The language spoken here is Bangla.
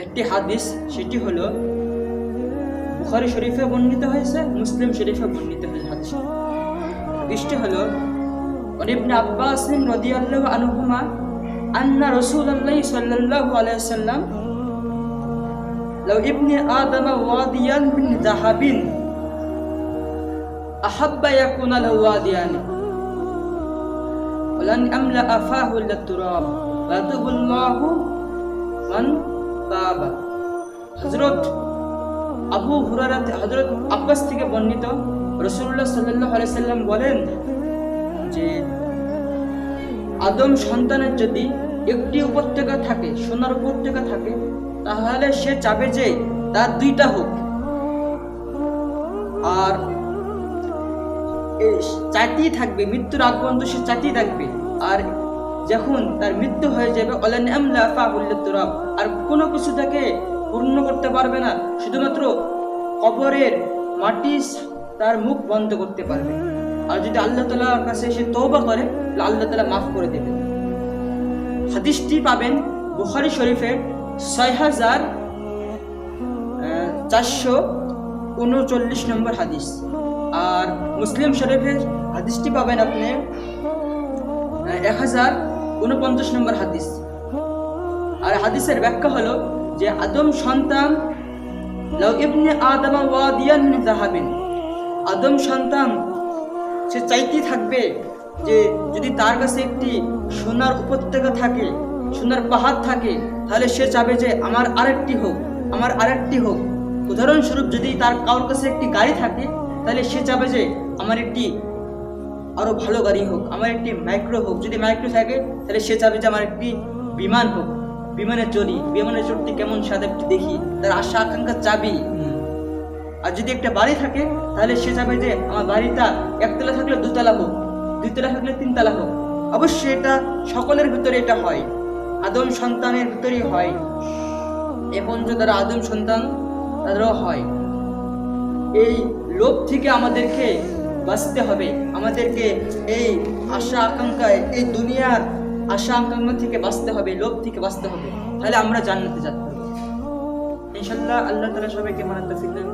একটি হাদিস, সেটি হলো বুখারী শরীফে বর্ণিত হয়েছে, মুসলিম শরীফে বর্ণিত হয়েছে। হাদিসটি হলো ইবনে আব্বাস রাদিয়াল্লাহু আনহুমা আন্না রাসূলুল্লাহ সাল্লাল্লাহু আলাইহি ওয়াসাল্লাম লাউ ইবনে আদম ওয়াদিয়ান মিন যাহাবিন আহাব্বা ইয়াকুনা লাহু ওয়াদিয়ান ওয়ালান আমলা আফাহু লিত-তুরাব ওয়া ইয়াতুবুল্লাহু মান তাবা। হযরত আবু হুরায়রা হযরত আব্বাস থেকে বর্ণিত, রাসূলুল্লাহ সাল্লাল্লাহু আলাইহি ওয়াসাল্লাম বলেন যে আদম সন্তানের যদি একটি উপত্যকা থাকে, সোনার উপত্যকা থাকে, তাহলে সে চাবে যে তার দুইটা হোক, আর চাইতেই থাকবে, মৃত্যুর আগ পর্যন্ত সে চাইতেই থাকবে। আর যখন তার মৃত্যু হয়ে যাবে আর কোনো কিছু তাকে পূর্ণ করতে পারবে না, শুধুমাত্র কবরের মাটি তার মুখ বন্ধ করতে পারবে। আর যদি আল্লাহ তাআলার কাছে সে তওবা করে, আল্লাহ তাআলা মাফ করে দেবে। হাদিসটি পাবেন বুখারী শরীফে 6439 নম্বর হাদিস, আর মুসলিম শরীফে হাদিসটি পাবেন আপনি 1049 নম্বর হাদিস। আর হাদিসের ব্যাখ্যা হলো যে আদম সন্তান লাউ ইবনে আদম ওয়াদিয়ান মিন যাহাবিন, আদম সন্তান সে চাইতেই থাকবে যে যদি তার কাছে একটি সোনার উপত্যকা থাকে, সোনার পাহাড় থাকে, তাহলে সে চাবে যে আমার আরেকটি হোক, আমার আরেকটি হোক। উদাহরণস্বরূপ যদি তার কারোর কাছে একটি গাড়ি থাকে, তাহলে সে চাবে যে আমার একটি আরো ভালো গাড়ি হোক, আমার একটি মাইক্রো হোক। যদি মাইক্রো থাকে, তাহলে সে চাবে যে আমার একটি বিমান হোক, বিমানে চড়ি, বিমানে চড়তে কেমন সাথে দেখি, তার আশা আকাঙ্ক্ষা চাবি। আর যদি একটা বাড়ি থাকে, তাহলে সে চাবে যে আমার বাড়িটা একতলা থাকলে দুতলা হোক, দুইতলা থাকলে তিনতলা হোক। অবশ্যই এটা সকলের ভিতরে এটা হয়, আদম সন্তানের ভিতরেই হয়, এবং যারা আদম সন্তান তাদেরও হয়। এই লোভ থেকে আমাদেরকে বাঁচতে হবে, আমাদেরকে এই আশা আকাঙ্ক্ষায়, এই দুনিয়ার আশা আকাঙ্ক্ষা থেকে বাঁচতে হবে, লোভ থেকে বাঁচতে হবে, তাহলে আমরা জান্নাতে যেতে পারবো ইনশাআল্লাহ। আল্লাহ তাআলা সবাইকে মানার তৌফিক দান।